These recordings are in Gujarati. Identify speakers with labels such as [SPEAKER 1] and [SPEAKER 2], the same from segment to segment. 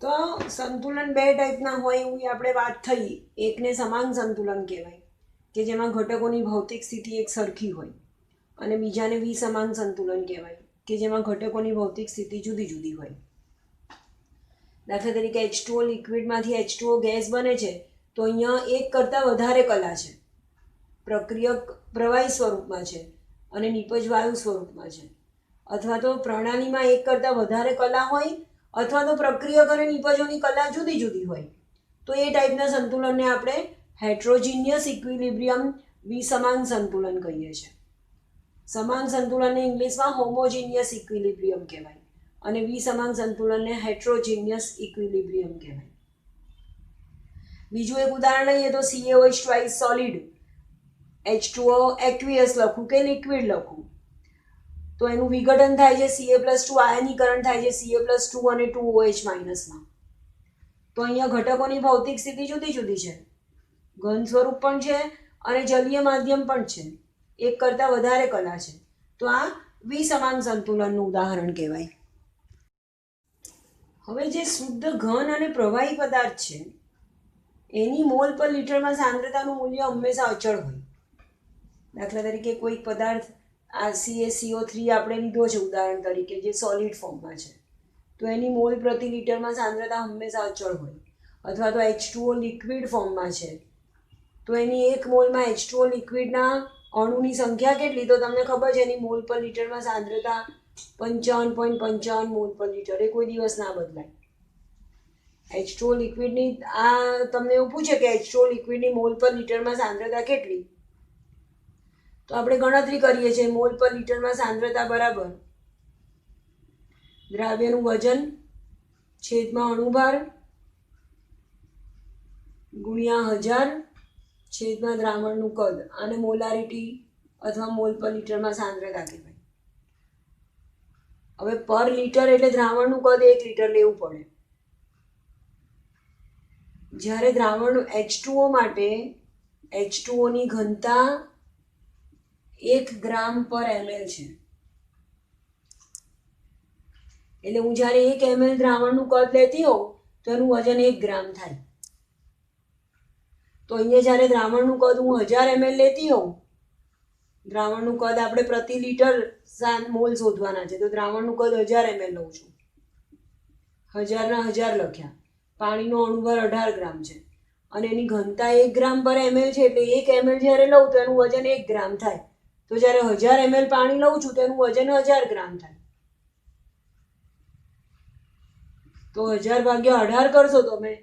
[SPEAKER 1] તો સંતુલન બે ટાઈપના હોય એવી આપણે વાત થઈ. એકને સમાન સંતુલન કહેવાય કે જેમાં ઘટકોની ભૌતિક સ્થિતિ એક સરખી હોય, અને બીજાને વિસમાન સંતુલન કહેવાય કે જેમાં ઘટકોની ભૌતિક સ્થિતિ જુદી જુદી હોય. દાખલા તરીકે H2O લિક્વિડમાંથી H2O ગેસ બને છે તો અહીંયા એક કરતાં વધારે કલા છે. પ્રક્રિયક પ્રવાહી સ્વરૂપમાં છે અને નિપજ વાયુ સ્વરૂપમાં છે. અથવા તો પ્રણાલીમાં એક કરતાં વધારે કલા હોય, અથવા તો પ્રક્રિયક અને નિપજોની કલા જુદી જુદી હોય. તો એ ટાઈપના સંતુલનને આપણે હેટ્રોજીનિયસ ઇક્વિલિબ્રિયમ વિસમાન સંતુલન કહીએ છીએ. સમાન સંતુલનને ઇંગ્લિશમાં હોમોજીનિયસ ઇક્વિલિબ્રિયમ કહેવાય અને વિસમાન સંતુલનને હેટ્રોજીનિયસ ઇક્વિલિબ્રિયમ કહેવાય. બીજું એક ઉદાહરણ લઈએ તો CaOH twice solid H2O aqueous લખું કે લિક્વિડ લખું તો એનું વિઘટન થાય છે Ca+2, આયનીકરણ થાય છે Ca+2 અને 2OH માઇનસમાં. તો અહીંયા ઘટકોની ભૌતિક સ્થિતિ જુદી જુદી છે. ઘન સ્વરૂપ પણ છે અને જલીય માધ્યમ પણ છે. એક કરતાં વધારે કલા છે. તો આ વિસમાન સંતુલનનું ઉદાહરણ કહેવાય. હવે જે શુદ્ધ ઘન અને પ્રવાહી પદાર્થ છે એની મોલ પર લીટરમાં સાંદ્રતાનું મૂલ્ય હંમેશા અચળ હોય. દાખલા તરીકે કોઈક પદાર્થ આ CaCO3 આપણે લીધો છે ઉદાહરણ તરીકે, જે સોલિડ ફોર્મમાં છે, તો એની મોલ પ્રતિ લીટરમાં સાંદ્રતા હંમેશા અચળ હોય. અથવા તો H2O લિક્વિડ ફોર્મમાં છે તો એની એક મોલમાં H2O લિક્વિડના અણુની સંખ્યા કેટલી, તો તમને ખબર છે એની મોલ પર લીટરમાં સાંદ્રતા 55.55 મોલ પર લીટર, એ કોઈ દિવસ ના બદલાય. H2O લિક્વિડની આ તમને એવું પૂછે કે H2O લિક્વિડની મોલ પર લીટરમાં સાંદ્રતા કેટલી, તો આપણે ગણતરી કરીએ છીએ મોલ પર લીટરમાં સાંદ્રતા બરાબર દ્રાવ્યનું વજન છેદમાં અણુભાર ગુણ્યા 1000 છેદમાં દ્રાવણનું કદ, અને મોલારિટી અથવા મોલ પર લીટરમાં સાંદ્રતા કહેવાય. હવે પર લીટર એટલે દ્રાવણનું કદ 1 લીટર લેવું પડે. જ્યારે દ્રાવણ H2O માટે H2O ની ઘનતા 1 ગ્રામ પર ml છે. એટલે હું જ્યારે 1 ml દ્રાવણનું કદ લેતી હોઉં તો એનું વજન 1 ગ્રામ થાય. તો અહીંયા જ્યારે દ્રાવણનું કદ હું 1000 ml લેતી હોઉં, દ્રાવણનું કદ આપણે પ્રતિ લીટર મોલ શોધવાના છે, તો દ્રાવણનું કદ 1000 ml લઉં છું. 1000 ના 1000 લખ્યા. પાણીનો અણુભાર 18 ગ્રામ છે અને એની ઘનતા 1 ગ્રામ પર ml છે, એટલે 1 ml જ્યારે લઉં તો એનું વજન 1 ગ્રામ થાય. તો જ્યારે 1000 ml પાણી લઉં છું તો એનું વજન 1000 ગ્રામ થાય. તો 1000 ભાગ્યા 18 કરશો તમે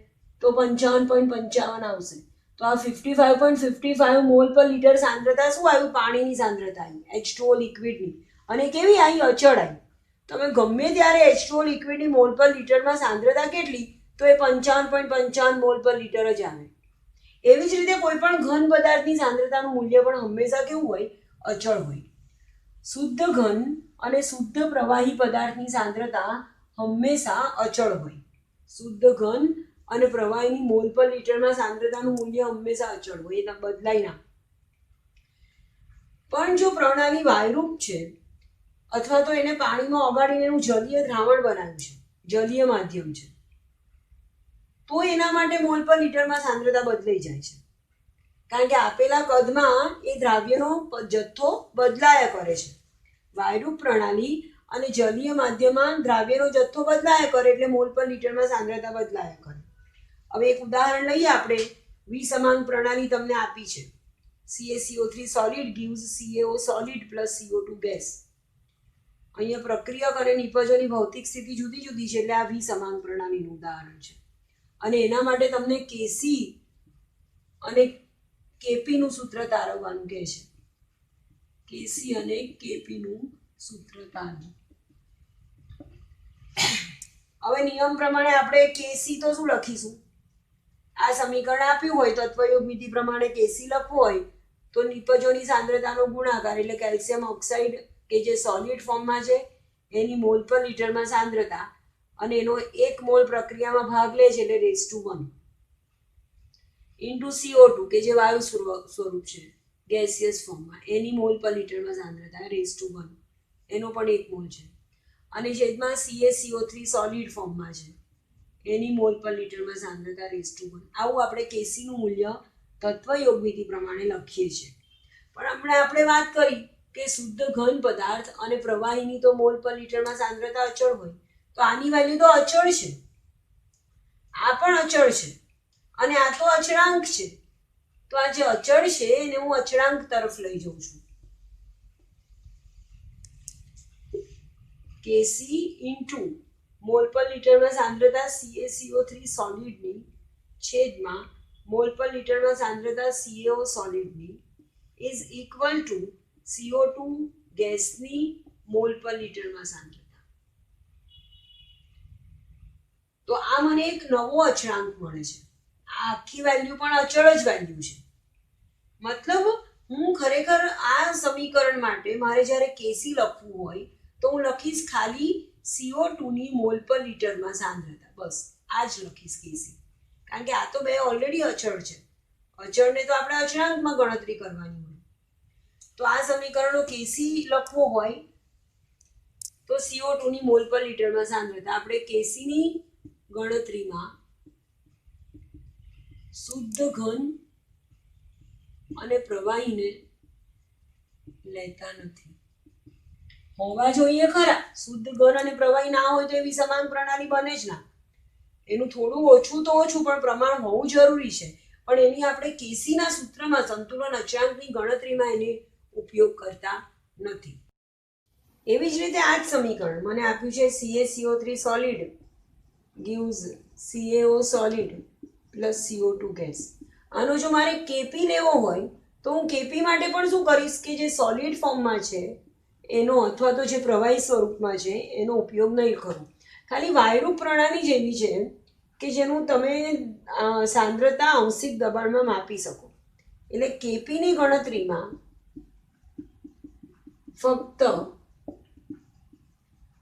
[SPEAKER 1] તો 55.55 આવશે. તો આ 55.55 મોલ પર લીટર સાંદ્રતા શું આવ્યું? પાણીની સાંદ્રતા આવી, H2O લિક્વિડની. અને કેવી આવી? અચળ આવી. તમે ગમે ત્યારે H2O લિક્વિડની મોલ પર લીટરમાં સાંદ્રતા કેટલી, તો એ 55.55 મોલ પર લીટર જ આવે. એવી જ રીતે કોઈ પણ ઘન પદાર્થની સાંદ્રતાનું મૂલ્ય પણ હંમેશા કેવું હોય? અચળ હોય. શુદ્ધ ઘન અને શુદ્ધ પ્રવાહી પદાર્થની સાંદ્રતા હંમેશા અચળ હોય. શુદ્ધ ઘન અને પ્રવાહીની મોલ પર લીટરમાં સાંદ્રતાનું મૂલ્ય હંમેશા અચળ હોય, એ બદલાય ના. પણ જો પ્રણાલી વાયરૂપ છે અથવા તો એને પાણીમાં ઓગાળીને એનું જલીય દ્રાવણ બનાવ્યું છે, જલીય માધ્યમ છે, તો એના માટે મોલ પર લીટરમાં સાંદ્રતા બદલાઈ જાય છે. કારણ કે આપેલા કદમાં એ દ્રાવ્યનો જથ્થો બદલાયા કરે છે. વાયરૂપ પ્રણાલી અને જલીય માધ્યમમાં દ્રાવ્યનો જથ્થો બદલાયા કરે એટલે મોલ પર લીટરમાં સાંદ્રતા બદલાયા કરે. હવે એક ઉદાહરણ લઈએ આપણે. વિસમાન પ્રણાલી તમને આપી છે. CaCO3 solid gives CaO solid plus CO2 gas. અહીંયા પ્રક્રિયક અને નિપજોની ભૌતિક સ્થિતિ જુદી જુદી છે, એટલે આ વિસમાન પ્રણાલીનું ઉદાહરણ છે. અને એના માટે તમને Kc અને Kp નું સૂત્ર તારવવાનું કહે છે. Kc અને Kp નું સૂત્ર તારવું. હવે નિયમ પ્રમાણે આપણે Kc તો શું લખીશું? આ સમીકરણ આપ્યું હોય તત્વયોગ વિધિ પ્રમાણે Kc લખવું હોય તો નિપજોની સાંદ્રતાનો ગુણાકાર, એટલે કેલ્શિયમ ઓક્સાઇડ કે જે સોલિડ ફોર્મમાં છે એની મોલ પર લીટરમાં સાંદ્રતા, અને એનો 1 મોલ પ્રક્રિયામાં ભાગ લે છે એટલે (1) ઇન્ટુ CO2 કે જે વાયુ સ્વરૂપ છે ગેસિયસ ફોર્મમાં, એની મોલ પર લીટરમાં સાંદ્રતા (1) એનો પણ 1 મોલ છે, અને છેદમાં CaCO3 સોલિડ ફોર્મમાં છે એની મોલ પર લીટરમાં સાંદ્રતા ⁻1. આવું આપણે કેસીનું મૂલ્ય તત્વયોગમિતિ પ્રમાણે લખીએ છીએ. પણ હમણાં આપણે વાત કરી કે શુદ્ધ ઘન પદાર્થ અને પ્રવાહીની તો મોલ પર લીટરમાં સાંદ્રતા અચળ હોય, તો આની વેલ્યુ તો અચળ છે, આ પણ અચળ છે અને આ તો અચળાંક છે. તો આ જે અચળ છે એને હું અચળાંક તરફ લઈ જઉં છું. કેસી ઇન્ટુ મોલ પર લીટરમાં સાંદ્રતા CaCO3 સોલિડની છેદમાં મોલ પર લીટરમાં સાંદ્રતા CaO સોલિડની ઇઝ ઇક્વલ ટુ CO2 ગેસની મોલ પર લીટરમાં સાંદ્રતા. તો આ મને એક નવો અચળાંક મળે છે. આ આખી વેલ્યુ પણ અચળ જ વેલ્યુ છે. મતલબ હું ખરેખર આ સમીકરણ માટે મારે જ્યારે કેસી લખવું હોય તો હું લખીશ ખાલી CO2 ની મોલ પર લીટરમાં સાંદ્રતા, બસ આ જ લખીશ કેસી. કારણ કે આ તો બે ઓલરેડી અચળ છે. અચળને તો આપણે અચળાંકમાં ગણતરી કરવાની હોય. તો આ સમીકરણનો કેસી લખવો હોય તો CO2 ની મોલ પર લીટરમાં સાંદ્રતા આપણે કેસીની ગણતરીમાં શુદ્ધ ઘન અને પ્રવાહીને લેતા નથી. હોવા જોઈએ ખરા, શુદ્ધ ઘન અને પ્રવાહી ના હોય તો એવી સમાન પ્રણાલી બને જ ના. એનું થોડું ઓછું તો ઓછું પણ પ્રમાણ હોવું જરૂરી છે. પણ એની આપણે કેસીના સૂત્રમાં સંતુલન અચળાંકની ગણતરીમાં એને ઉપયોગ કરતા નથી. એવી જ રીતે આ જ સમીકરણ મને આપ્યું છે CaCO3 solid gives CaO solid plus CO2 gas. આનો જો મારે કેપી લેવો હોય તો હું કેપી માટે પણ શું કરીશ કે જે સોલિડ ફોર્મમાં છે એનો અથવા તો જે પ્રવાહી સ્વરૂપમાં છે એનો ઉપયોગ નહીં કરું. ખાલી વાયરૂપ પ્રણાલી જેવી છે કે જેનું તમે સાંદ્રતા આંશિક દબાણમાં માપી શકો. એટલે કેપીની ગણતરીમાં ફક્ત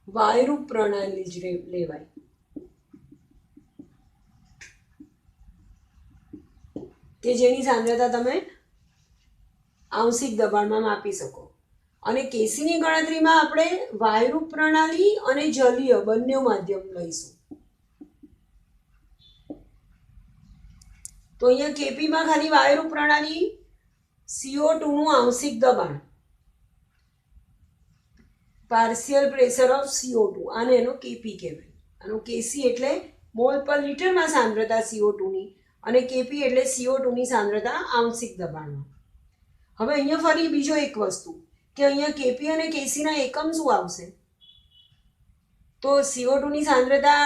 [SPEAKER 1] વાયરૂપ પ્રણાલી જ લેવાય. કે જેની સાંદ્રતા તમે આંશિક દબાણમાં માપી શકો. અને કેસીની ગણતરીમાં આપણે વાયરૂપ પ્રણાલી અને જલીય બંને માધ્યમ લઈશું. તો અહીંયા કેપીમાં ખાલી વાયરૂપ પ્રણાલી CO2 નું આંશિક દબાણ પાર્શિયલ પ્રેશર ઓફ CO2 આને એનો કેપી કહેવાય. આનો કેસી એટલે મોલ પર લીટરમાં સાંદ્રતા CO2 ની અને કેપી એટલે CO2 ની સાંદ્રતા આંશિક દબાણમાં. હવે અહીંયા ફરી બીજો એક વસ્તુ કે અહીંયા કેપી અને કેસીના એકમ શું આવશે? તો CO2 ની સાંદ્રતા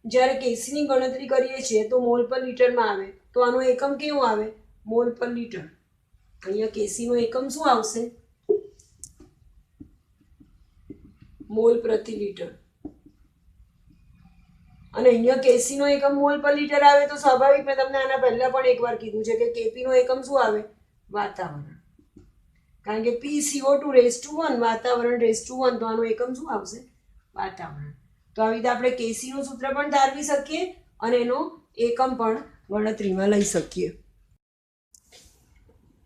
[SPEAKER 1] જ્યારે કેસીની ગણતરી કરીએ છીએ તો મોલ પર લીટરમાં આવે, તો આનો એકમ કેવો આવે? મોલ પર લીટર. અહીંયા કેસીનો એકમ શું આવશે? મોલ પ્રતિ લીટર. અને અહીંયા કેસીનો એકમ મોલ પર લીટર આવે તો સ્વાભાવિક, મેં તમને આના પહેલા પણ એકવાર કીધું છે કે કેપીનો એકમ શું આવે? વાતાવરણ. કારણ કે PCO2 વાતાવરણ 1 તો આનો એકમ શું આવશે? વાતાવરણ. તો આવી રીતે આપણે કેસીનું સૂત્ર પણ તારવી શકીએ અને એનો એકમ પણ ગણતરીમાં લઈ શકીએ.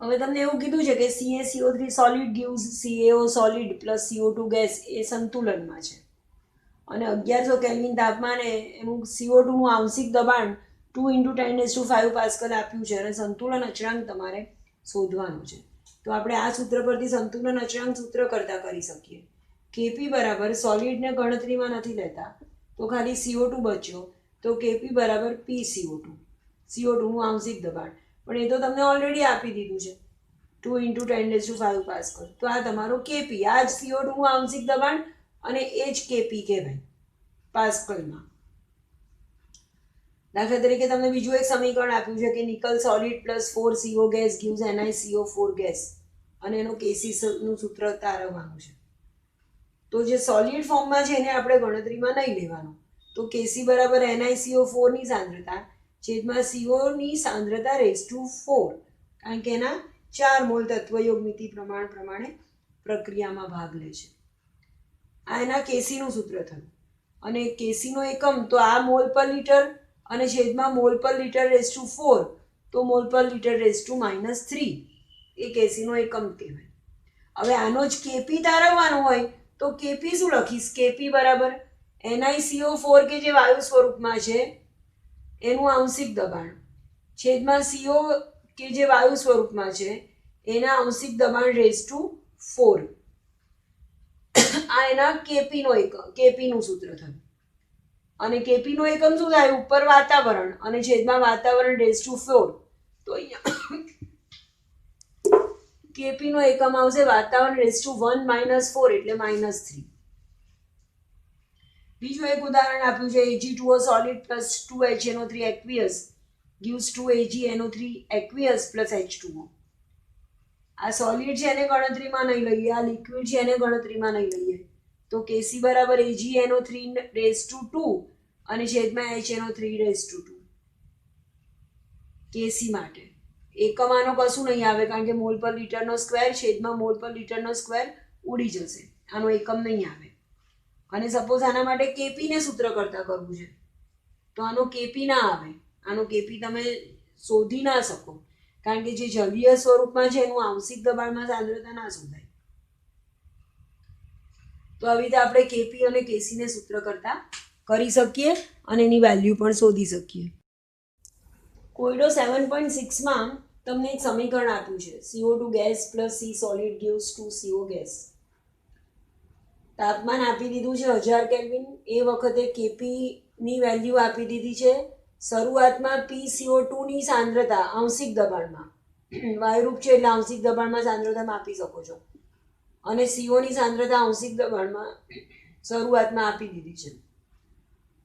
[SPEAKER 1] હવે તમને એવું કીધું છે કે CaCO3 solid gives CaO solid plus CO2 gas એ સંતુલનમાં છે અને 1100 કેલ્વિન તાપમાને એનું CO2 નું આંશિક દબાણ 2 × 10⁵ પાસ્કલ આપ્યું છે અને સંતુલન અચળાંક તમારે શોધવાનું છે. તો આપણે આ સૂત્ર પરથી સંતુલન અચળાંક સૂત્ર કરતા કરી શકીએ. કેપી બરાબર સોલિડને ગણતરીમાં નથી લેતા તો ખાલી CO2 બચ્યો, તો કેપી બરાબર PCO2, CO2 નું આંશિક દબાણ. પણ એ તો તમને ઓલરેડી આપી દીધું છે 2 × 10⁵ પાસ્કલ. તો આ તમારો કેપી, આ જ CO2 નું આંશિક દબાણ અને એ જ કેપી કહેવાય પાસ્કલમાં. દાખલા તરીકે તમને બીજું એક સમીકરણ આપ્યું છે કે nickel solid plus 4CO gas gives NiCO4 gas અને એનો કેસી નું સૂત્ર તારવવાનું છે. તો જે સોલિડ ફોર્મમાં છે એને આપણે ગણતરીમાં નહીં લેવાનું. તો કેસી બરાબર NiCO4 ની સાંદ્રતા છેદમાં CO ની સાંદ્રતા ⁻4, કારણ કે એના 4 મોલ તત્વયોગમિતિ પ્રમાણે પ્રક્રિયામાં ભાગ લે છે. આ એના કેસીનું સૂત્ર થયું. અને કેસીનો એકમ તો આ મોલ પર લીટર અને છેદમાં મોલ પર લીટર ⁻4, તો મોલ પર લીટર ⁻3 એ કેસીનો એકમ કહેવાય. હવે આનો જ કેપી તારવવાનો હોય તો કેપી શું લખીશ? કેપી બરાબર NiCO4 કે જે વાયુ સ્વરૂપમાં છે એનું આંશિક દબાણ છેદમાં CO કે જે વાયુ સ્વરૂપમાં છે એના આંશિક દબાણ ⁴ આ એના કેપીનો એકમ, કેપીનું સૂત્ર થયું. અને કેપીનો એકમ શું થાય? ઉપર વાતાવરણ અને છેદમાં વાતાવરણ ⁴ તો અહીંયા કેપીનો એકમ આવશે વાતાવરણ ⁴ એટલે -3. બીજું એક ઉદાહરણ આપ્યું છે Ag2O solid plus 2HNO3 aqueous gives 2AgNO3 aqueous plus H2O. આ સોલિડ છે એને ગણતરીમાં નહીં લઈએ, આ લિક્વિડ છે એને ગણતરીમાં નહીં લઈએ, તો Kc બરાબર AgNO3 અને છેદમાં HNO3 Kc માટે એકમ આનો કશું નહીં આવે કારણ કે મોલ પર લિટરનો સ્ક્વેર છેદમાં મોલ પર લિટરનો સ્ક્વેર ઉડી જશે, આનો એકમ નહીં આવે. અને સપોઝ આના માટે કેપી ને સૂત્ર કરતા કરવું છે તો આનો કેપી ના આવે, આનો કેપી તમે શોધી ના શકો કારણ કે જે જલીય સ્વરૂપમાં છે એનું આંશિક દબાણમાં સાંદ્રતા ના શોધાય. તો આવી રીતે આપણે કેપી અને કેસી ને સૂત્ર કરતા કરી શકીએ અને એની વેલ્યુ પણ શોધી શકીએ. કોયડો 7.6 માં તમને એક સમીકરણ આપ્યું છે CO2 gas plus C solid gives 2CO gas. તાપમાન આપી દીધું છે 1000 કેલ્વિન, એ વખતે કેપી ની વેલ્યુ આપી દીધી છે. શરૂઆતમાં PCO2 ની સાંદ્રતા આંશિક દબાણમાં, વાયુરૂપ છે એટલે આંશિક દબાણમાં સાંદ્રતા માપી શકો છો, અને CO ની સાંદ્રતા આંશિક દબાણમાં શરૂઆતમાં આપી દીધી છે.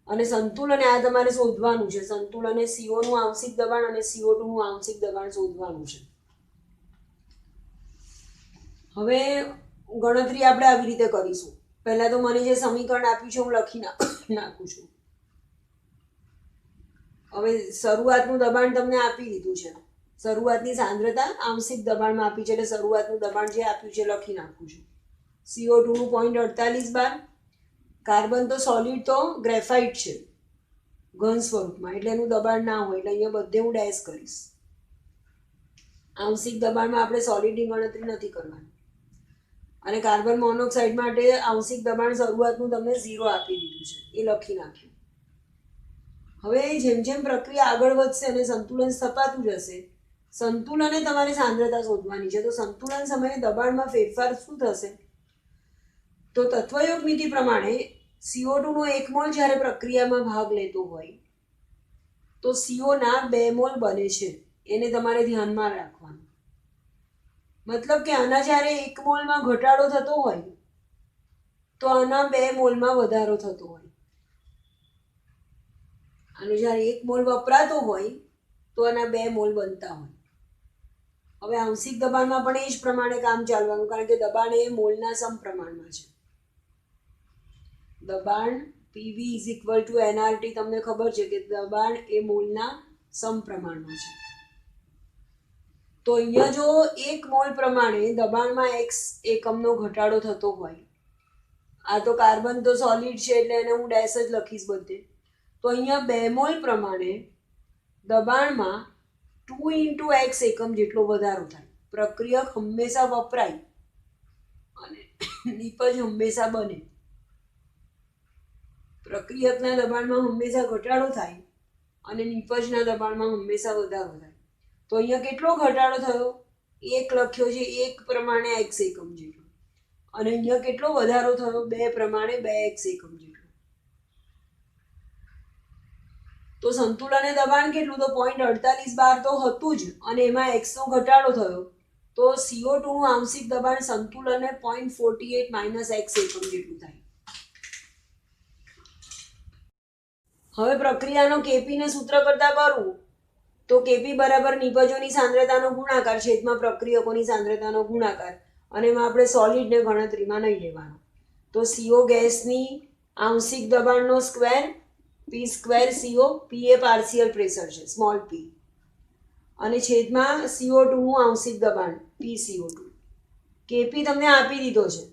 [SPEAKER 1] અને સંતુલન આ તમારે શોધવાનું છે, સંતુલને CO નું આંશિક દબાણ અને CO2 નું આંશિક દબાણ શોધવાનું છે. હવે ગણતરી આપણે આવી રીતે કરીશું. પહેલા તો મને જે સમીકરણ આપ્યું છે હું લખી નાખું છું. હવે શરૂઆતનું દબાણ તમને આપી દીધું છે, શરૂઆતની સાંદ્રતા આંશિક દબાણમાં આપી છે એટલે શરૂઆતનું દબાણ જે આપ્યું છે લખી નાખું છું. CO2 નું 0.48 બાર, કાર્બન તો સોલિડ તો ગ્રેફાઇટ છે ઘન સ્વરૂપમાં એટલે એનું દબાણ ના હોય એટલે અહીંયા બધે હું ડેશ કરીશ. આંશિક દબાણમાં આપણે સોલિડની ગણતરી નથી કરવાની. અને કાર્બન મોનોક્સાઇડ માટે આંશિક દબાણ શરૂઆતનું તમને 0 આપી દીધું છે, એ લખી નાખ્યું. હવે જેમ જેમ પ્રક્રિયા આગળ વધશે અને સંતુલન સ્થપાતું જશે, સંતુલને તમારે સાંદ્રતા શોધવાની છે. તો સંતુલન સમયે દબાણમાં ફેરફાર શું થશે? તો તત્વયોગ નીતિ પ્રમાણે CO2 નો 1 મોલ જ્યારે પ્રક્રિયામાં ભાગ લેતો હોય તો CO ના 2 મોલ બને છે, એને તમારે ધ્યાનમાં રાખવાનું. મતલબ કે આના જ્યારે 1 મોલમાં ઘટાડો થતો હોય તો આના 2 મોલમાં વધારો થતો હોય. આનો જ્યારે 1 મોલ વપરાતો હોય તો આના 2 મોલ બનતા હોય. હવે આંશિક દબાણમાં પણ એ જ પ્રમાણે કામ ચાલવાનું કારણ કે દબાણ એ મોલના સમપ્રમાણમાં છે. દબાણ PV = nRT તમને ખબર છે કે દબાણ એ મોલના સમપ્રમાણમાં છે. તો અહીંયા જો 1 મોલ પ્રમાણે દબાણમાં x એકમનો ઘટાડો થતો હોય, આ તો કાર્બન તો સોલિડ છે એટલે એને હું ડેશ જ લખીશ બધે, તો અહીંયા 2 મોલ પ્રમાણે દબાણમાં 2 × x એકમ જેટલો વધારો થાય. પ્રક્રિયક હંમેશા વપરાય અને નિપજ હંમેશા બને. પ્રક્રિયકના દબાણમાં હંમેશા ઘટાડો થાય અને નિપજના દબાણમાં હંમેશા વધારો થાય. તો અહીંયા કેટલો ઘટાડો થયો? 1 લખ્યો છે 1 પ્રમાણે x એકમ જેટલો, અને અહીંયા કેટલો વધારો થયો? 2 પ્રમાણે 2x એકમ જેટલો. તો સંતુલને દબાણ કેટલું? તો 0.48 બાર તો હતું જ અને એમાં x નો ઘટાડો થયો તો CO2 નું આંશિક દબાણ સંતુલને 0.48 - x એકમ જેટલું થાય. હવે પ્રક્રિયાનો કેપી ને સૂત્ર કરતા કરવું તો કેપી બરાબર નિપજોની સાંદ્રતાનો ગુણાકાર છેદમાં પ્રક્રિયકોની સાંદ્રતાનો ગુણાકાર, અને એમાં આપણે સોલિડને ગણતરીમાં નહીં લેવાનો. તો CO ગેસની આંશિક દબાણનો સ્ક્વેર P²CO, P એ પાર્શિયલ પ્રેશર છે સ્મોલ p, અને છેદમાં CO2 નું આંશિક દબાણ PCO2. કેપી તમને આપી દીધો છે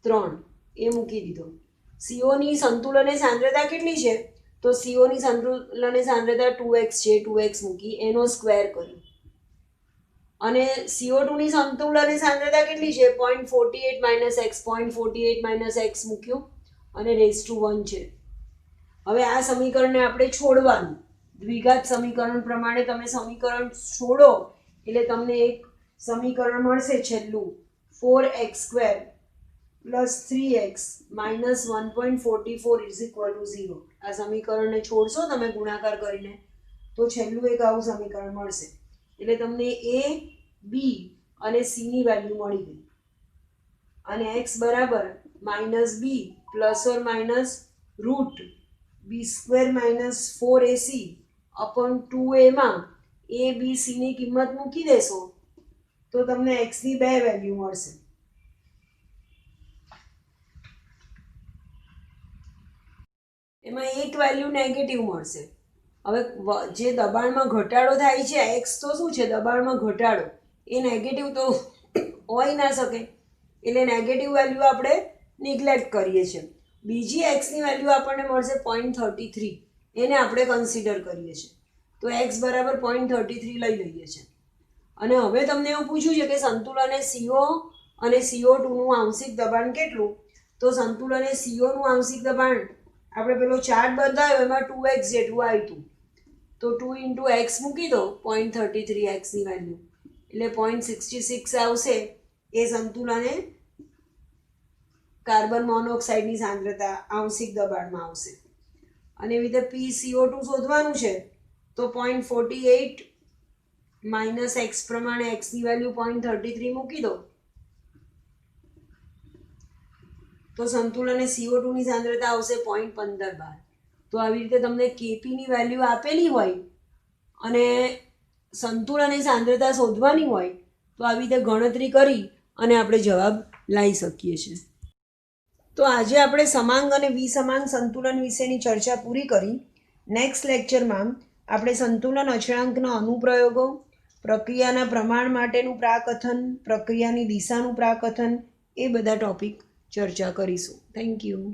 [SPEAKER 1] 3, એ મૂકી દીધો. CO ની સંતુલને સાંદ્રતા કેટલી છે? તો CO ની સંતુલને સાંદ્રતા 2x છે, 2x મૂકી એનો સ્ક્વેર કર્યો. અને CO2 ની સંતુલને સાંદ્રતા કેટલી છે? 0.48 - x, 0.48 - x મૂક્યું અને ⁻1 છે. હવે આ સમીકરણને આપણે છોડવાનું, દ્વિઘાત સમીકરણ પ્રમાણે તમે સમીકરણ છોડો એટલે તમને એક સમીકરણ મળશે છેલ્લું 4x² + 3x - 1.44 = 0. આ સમીકરણને છોડશો તમે ગુણાકાર કરીને તો છેલ્લું એક આવું સમીકરણ મળશે. એટલે તમને a, b અને c ની વેલ્યુ મળી ગઈ. અને x બરાબર -b ±√b² - 4ac / 2a માં a, b, c ની કિંમત મૂકી દેશો તો તમને x ની બે વેલ્યુ મળશે. એમાં એક વેલ્યુ નેગેટિવ મળશે. હવે જે દબાણમાં ઘટાડો થાય છે x તો શું છે દબાણમાં ઘટાડો, એ નેગેટિવ તો હોઈ ના શકે એટલે નેગેટિવ વેલ્યુ આપણે નિગ્લેક્ટ કરીએ છીએ. બીજી x ની વેલ્યુ આપણને મળશે 0.33, એને આપણે કન્સિડર કરીએ છીએ. તો x બરાબર 0.33 લઈ લઈએ છીએ. અને હવે તમને એવું પૂછ્યું છે કે સંતુલને CO અને CO2 નું આંશિક દબાણ કેટલું? તો સંતુલને CO નું આંશિક દબાણ આપણે પેલો ચાર્ટ બતાવ્યો એમાં 2x જેટલું આવ્યું હતું. તો 2 × x મૂકી દો 0.33 x ની વેલ્યુ એટલે 0.66 આવશે. એ સંતુલને કાર્બન મોનોક્સાઇડની સાંદ્રતા આંશિક દબાણમાં આવશે. અને એવી રીતે PCO2 શોધવાનું છે તો 0.48 - x પ્રમાણે x ની વેલ્યુ 0.33 મૂકી દો તો સંતુલને CO2 ની સાંદ્રતા આવશે 0.15. તો આવી રીતે તમને Kp ની વેલ્યુ આપેલી હોય અને સંતુલનની સાંદ્રતા શોધવાની હોય તો આવી રીતે ગણતરી કરી અને આપણે જવાબ લાવી શકીએ છીએ. તો આજે આપણે સમાંગ અને વિસમાંગ સંતુલન વિશેની ચર્ચા પૂરી કરી. નેક્સ્ટ લેક્ચરમાં આપણે સંતુલન અચળાંકના અનુપ્રયોગો, પ્રક્રિયાના પ્રમાણ માટેનું પ્રાકથન, પ્રક્રિયાની દિશાનું પ્રાકથન એ બધા ટોપિક ચર્ચા કરીશું. Thank you.